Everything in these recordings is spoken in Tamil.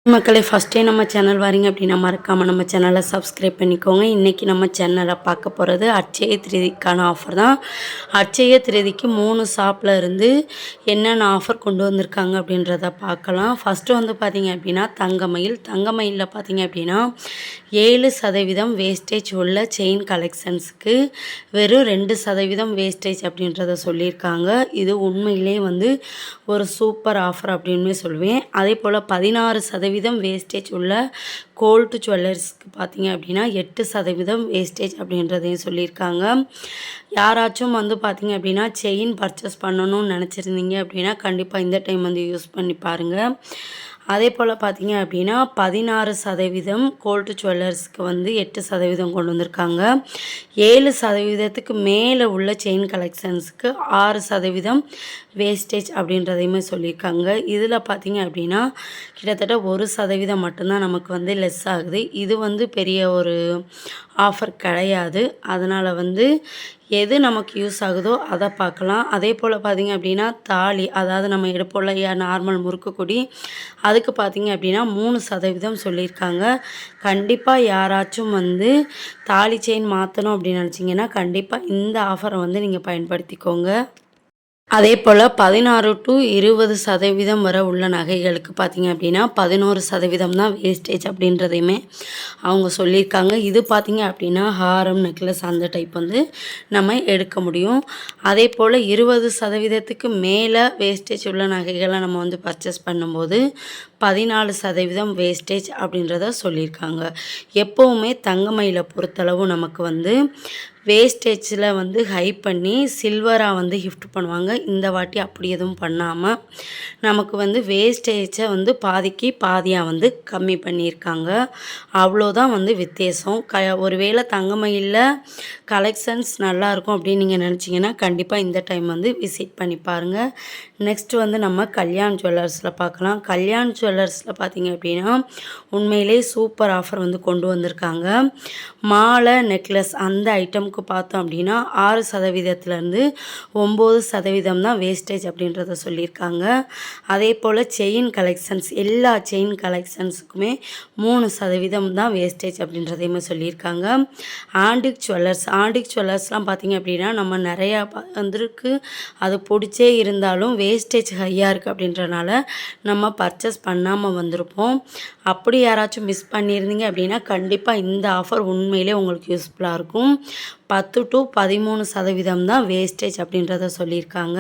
மக்களே, ஃபஸ்ட் டைம் நம்ம சேனல் வாரீங்க அப்படின்னா மறக்காமல் நம்ம சேனலை சப்ஸ்கிரைப் பண்ணிக்கோங்க. இன்றைக்கி நம்ம சேனலை பார்க்க போகிறது அட்சய திருதிக்கான ஆஃபர் தான். அட்சய திருதிக்கு 3 ஷாப்பில் இருந்து என்னென்ன ஆஃபர் கொண்டு வந்திருக்காங்க அப்படின்றத பார்க்கலாம். ஃபஸ்ட்டு வந்து பார்த்திங்க அப்படின்னா தங்கமயிலில் பார்த்திங்க அப்படின்னா 7% வேஸ்டேஜ் உள்ள செயின் கலெக்ஷன்ஸுக்கு வெறும் 2% வேஸ்டேஜ் அப்படின்றத சொல்லியிருக்காங்க. இது உண்மையிலே வந்து ஒரு சூப்பர் ஆஃபர் அப்படின்னு சொல்லுவேன். அதே போல் 16% வேஸ்டேஜ் உள்ள கோல்டு ஜுவல்லர்ஸ்க்கு பார்த்தீங்க அப்படின்னா 8% வேஸ்டேஜ் அப்படின்றதையும் சொல்லியிருக்காங்க. யாராச்சும் வந்து பார்த்தீங்க அப்படின்னா செயின் பர்ச்சேஸ் பண்ணணும்னு நினச்சிருந்தீங்க அப்படின்னா கண்டிப்பாக இந்த டைம் வந்து யூஸ் பண்ணி பாருங்கள். அதே போல் பார்த்தீங்க அப்படின்னா 16% கோல்டு ஜுவல்லர்ஸ்க்கு வந்து 8% கொண்டு வந்திருக்காங்க. 7%க்கு மேலே உள்ள செயின் கலெக்ஷன்ஸுக்கு 6% வேஸ்டேஜ் அப்படின்றதையுமே சொல்லியிருக்காங்க. இதில் பார்த்தீங்க அப்படின்னா கிட்டத்தட்ட 1% மட்டும்தான் நமக்கு வந்து லெஸ் ஆகுது. இது வந்து பெரிய ஒரு ஆஃபர் கிடையாது. அதனால் வந்து எது நமக்கு யூஸ் ஆகுதோ அதை பார்க்கலாம். அதே போல் பார்த்திங்க அப்படின்னா தாலி, அதாவது நம்ம எடுப்போம்ல நார்மல் முறுக்கு கொடி, அதுக்கு பார்த்திங்க அப்படின்னா 3% சொல்லியிருக்காங்க. கண்டிப்பாக யாராச்சும் வந்து தாலி செயின் மாற்றணும் அப்படின்னு நினச்சிங்கன்னா கண்டிப்பாக இந்த ஆஃபரை வந்து நீங்கள் பயன்படுத்திக்கோங்க. அதே போல் 16 to 20% வரை உள்ள நகைகளுக்கு பார்த்திங்க அப்படின்னா 11% தான் வேஸ்டேஜ் அப்படின்றதையுமே அவங்க சொல்லியிருக்காங்க. இது பார்த்திங்க அப்படின்னா ஹாரம், நெக்லஸ் அந்த டைப் வந்து நம்ம எடுக்க முடியும். அதே போல் 20%க்கு மேலே வேஸ்டேஜ் உள்ள நகைகளை நம்ம வந்து பர்ச்சேஸ் பண்ணும்போது 14% வேஸ்டேஜ் அப்படின்றத சொல்லியிருக்காங்க. எப்போவுமே தங்கமயிலை பொறுத்தளவு நமக்கு வந்து வேஸ்டேஜில் வந்து ஹை பண்ணி சில்வராக வந்து கிஃப்ட் பண்ணுவாங்க. இந்த வாட்டி அப்படி எதுவும் பண்ணாமல் நமக்கு வந்து வேஸ்டேஜை வந்து பாதிக்கு பாதியாக வந்து கம்மி பண்ணியிருக்காங்க. அவ்வளோதான் வந்து வித்தியாசம். ஒருவேளை தங்கமயிலில் கலெக்ஷன்ஸ் நல்லாயிருக்கும் அப்படின்னு நீங்கள் நினச்சிங்கன்னா கண்டிப்பாக இந்த டைம் வந்து விசிட் பண்ணி பாருங்கள். நெக்ஸ்ட் வந்து நம்ம கல்யாண் ஜுவல்லர்ஸில் பார்க்கலாம். கல்யாண் ஜுவல்லர்ஸில் பார்த்திங்க அப்படின்னா உண்மையிலே சூப்பர் ஆஃபர் வந்து கொண்டு வந்திருக்காங்க. மாலை, நெக்லஸ் அந்த ஐட்டமுக்கு பார்த்தோம் அப்படின்னா 6%லேருந்து 9% தான் வேஸ்டேஜ் அப்படின்றத சொல்லியிருக்காங்க. அதே போல் செயின் கலெக்ஷன்ஸ், எல்லா செயின் கலெக்ஷன்ஸுக்குமே 3% தான் வேஸ்டேஜ் அப்படின்றதையுமே சொல்லியிருக்காங்க. ஆண்டிக் ஜுவல்லர்ஸ்லாம் பார்த்திங்க அப்படின்னா நம்ம நிறையா வந்துருக்கு, அது பிடிச்சே இருந்தாலும் வேஸ்டேஜ் ஹையாக இருக்குது அப்படின்றனால நம்ம பர்ச்சேஸ் பண்ணாமல் வந்திருப்போம். அப்படி யாராச்சும் மிஸ் பண்ணியிருந்தீங்க அப்படின்னா கண்டிப்பாக இந்த ஆஃபர் உண்மையிலே உங்களுக்கு யூஸ்ஃபுல்லாக இருக்கும். 10 to 13% தான் வேஸ்டேஜ் அப்படின்றத சொல்லியிருக்காங்க.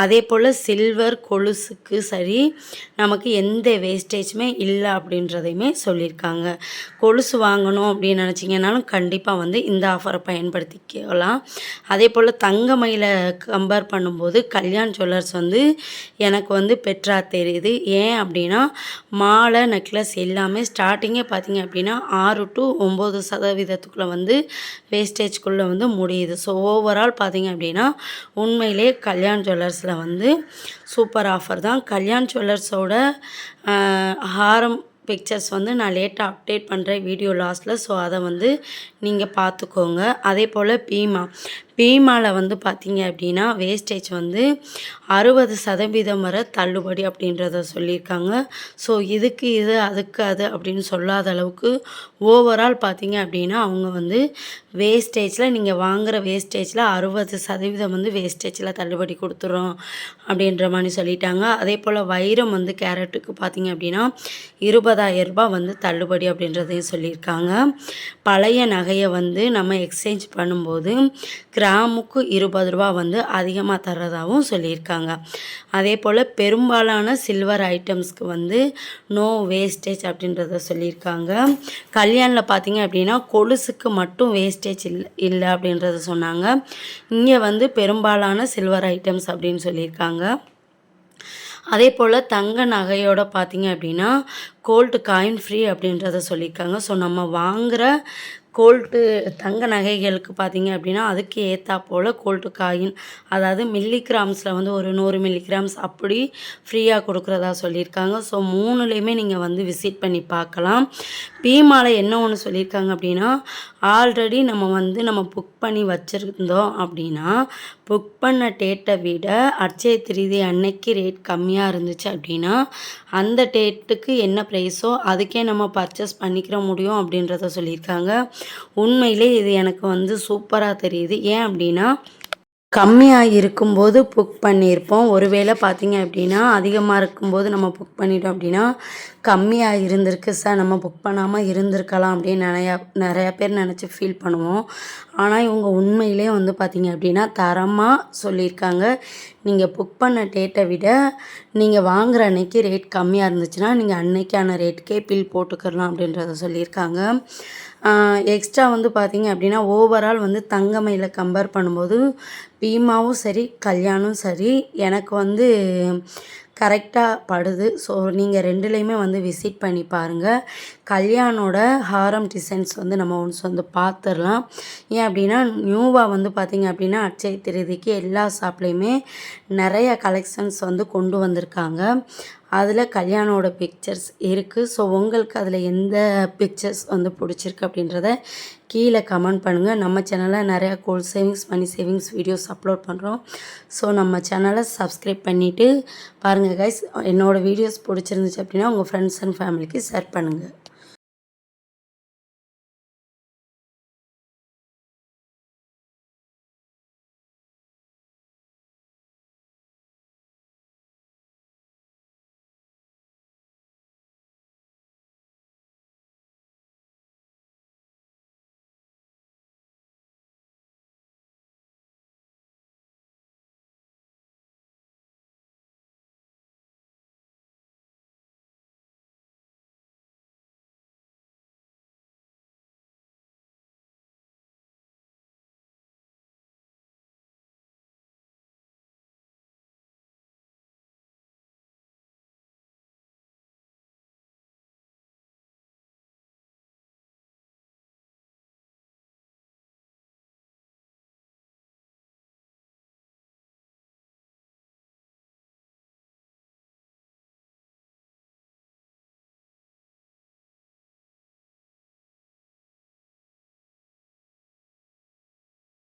அதே போல் சில்வர் கொலுசுக்கு சரி நமக்கு எந்த வேஸ்டேஜுமே இல்லை அப்படின்றதையுமே சொல்லியிருக்காங்க. கொலுசு வாங்கணும் அப்படின்னு நினச்சிங்கனாலும் கண்டிப்பாக வந்து இந்த ஆஃபரை பயன்படுத்திக்கலாம். அதே போல் தங்கமயிலை கம்பேர் பண்ணும்போது கல்யாண் ஜுவல்லர்ஸ் வந்து எனக்கு வந்து பெட்டரா தெரியுது. ஏன் அப்படின்னா மாலை, நெக்லஸ் எல்லாமே ஸ்டார்டிங்கே பார்த்திங்க அப்படின்னா 6 to 9% வந்து வேஸ்டேஜ்குள்ளே வந்து முடியுது. ஸோ ஓவரால் பார்த்திங்க அப்படின்னா உண்மையிலே கல்யாண் ஜுவல்லர்ஸில் வந்து சூப்பர் ஆஃபர் தான். கல்யாண் ஜுவல்லர்ஸோட ஹாரம் பிக்சர்ஸ் வந்து நான் லேட்டாக அப்டேட் பண்ணுறேன் வீடியோ லாஸ்ட்டில். ஸோ அதை வந்து நீங்கள் பார்த்துக்கோங்க. அதே போல் பீமாவில் வந்து பார்த்திங்க அப்படின்னா வேஸ்டேஜ் வந்து 60% வரை தள்ளுபடி அப்படின்றத சொல்லியிருக்காங்க. ஸோ இதுக்கு இது அதுக்கு அது அப்படின்னு சொல்லாத அளவுக்கு ஓவரால் பார்த்திங்க அப்படின்னா அவங்க வந்து வேஸ்டேஜில் நீங்கள் வாங்குகிற வேஸ்டேஜில் 60% வந்து வேஸ்டேஜில் தள்ளுபடி கொடுத்துறோம் அப்படின்ற மாதிரி சொல்லிட்டாங்க. அதே போல் வைரம் வந்து கேரட்டுக்கு பார்த்திங்க அப்படின்னா 20,000 ரூபாய் வந்து தள்ளுபடி அப்படின்றதையும் சொல்லியிருக்காங்க. பழைய நகையை வந்து நம்ம எக்ஸ்சேஞ்ச் பண்ணும்போது கிராமுக்கு 20 ரூபா வந்து அதிகமாக தர்றதாகவும் சொல்லியிருக்காங்க. அதே போல் பெரும்பாலான சில்வர் ஐட்டம்ஸ்க்கு வந்து நோ வேஸ்டேஜ் அப்படின்றத சொல்லியிருக்காங்க. கல்யாணில் பார்த்திங்க அப்படின்னா கொலுசுக்கு மட்டும் வேஸ்டேஜ் இல்லை அப்படின்றத சொன்னாங்க. இங்கே வந்து பெரும்பாலான சில்வர் ஐட்டம்ஸ் அப்படின்னு சொல்லியிருக்காங்க. அதே போல் தங்க நகையோட பார்த்திங்க அப்படின்னா கோல்டு காயின் ஃப்ரீ அப்படின்றத சொல்லியிருக்காங்க. ஸோ நம்ம வாங்குகிற கோல்டு தங்க நகைகளுக்கு பார்த்தீங்க அப்படின்னா அதுக்கு ஏற்றாப்போல் கோல்டு காயின் அதாவது மில்லிகிராம்ஸில் வந்து ஒரு 100 மில்லிகிராம்ஸ் அப்படி ஃப்ரீயாக கொடுக்குறதா சொல்லியிருக்காங்க. ஸோ 3லேயுமே நீங்கள் வந்து விசிட் பண்ணி பார்க்கலாம். பீமால என்ன ஒன்று சொல்லியிருக்காங்க அப்படின்னா, ஆல்ரெடி நம்ம புக் பண்ணி வச்சுருந்தோம் அப்படின்னா புக் பண்ண டேட்டை விட அட்சய திருதி அன்னைக்கு ரேட் கம்மியாக இருந்துச்சு அப்படின்னா அந்த டேட்டுக்கு என்ன ப்ரைஸோ அதுக்கே நம்ம பர்ச்சேஸ் பண்ணிக்கிற முடியும் அப்படின்றத சொல்லியிருக்காங்க. உண்மையிலே இது எனக்கு வந்து சூப்பராக தெரியுது. ஏன் அப்படின்னா கம்மியாக இருக்கும்போது புக் பண்ணியிருப்போம். ஒருவேளை பார்த்தீங்க அப்படின்னா அதிகமாக இருக்கும்போது நம்ம புக் பண்ணிட்டோம் அப்படின்னா கம்மியாக இருந்திருக்கு சார், நம்ம புக் பண்ணாமல் இருந்திருக்கலாம் அப்படின்னு நிறையா பேர் நினச்சி ஃபீல் பண்ணுவோம். ஆனால் இவங்க உண்மையிலே வந்து பார்த்தீங்க அப்படின்னா தரமாக சொல்லியிருக்காங்க. நீங்கள் புக் பண்ண டேட்டை விட நீங்கள் வாங்குகிற அன்னைக்கு ரேட் கம்மியாக இருந்துச்சுன்னா நீங்கள் அன்னைக்கான ரேட்டுக்கே பில் போட்டுக்கலாம் அப்படின்றத சொல்லியிருக்காங்க. எக்ஸ்ட்ரா வந்து பார்த்தீங்க அப்படின்னா ஓவரால் வந்து தங்கமயில கம்பேர் பண்ணும்போது பீமாவும் சரி கல்யாணும் சரி எனக்கு வந்து கரெக்டாக படுது. ஸோ நீங்கள் 2லேயுமே வந்து விசிட் பண்ணி பாருங்கள். கல்யாணோட ஹாரம் டிசைன்ஸ் வந்து நம்ம ஒன்ஸ் வந்து பார்த்துடலாம். ஏன் அப்படின்னா நியூவாக வந்து பார்த்திங்க அப்படின்னா அட்சய திருதிக்கு எல்லா ஷாப்லேயுமே நிறைய கலெக்ஷன்ஸ் வந்து கொண்டு வந்திருக்காங்க. அதில் கல்யாணோட பிக்சர்ஸ் இருக்குது. ஸோ உங்களுக்கு அதில் எந்த பிக்சர்ஸ் வந்து பிடிச்சிருக்கு அப்படின்றத கீழே கமெண்ட் பண்ணுங்கள். நம்ம சேனலில் நிறையா gold savings money savings videos upload பண்ணுறோம். ஸோ நம்ம சேனலை சப்ஸ்கிரைப் பண்ணிவிட்டு பாருங்கள் கைஸ். என்னோடய வீடியோஸ் பிடிச்சிருந்துச்சு அப்படின்னா உங்கள் ஃப்ரெண்ட்ஸ் அண்ட் ஃபேமிலிக்கு ஷேர் பண்ணுங்கள்.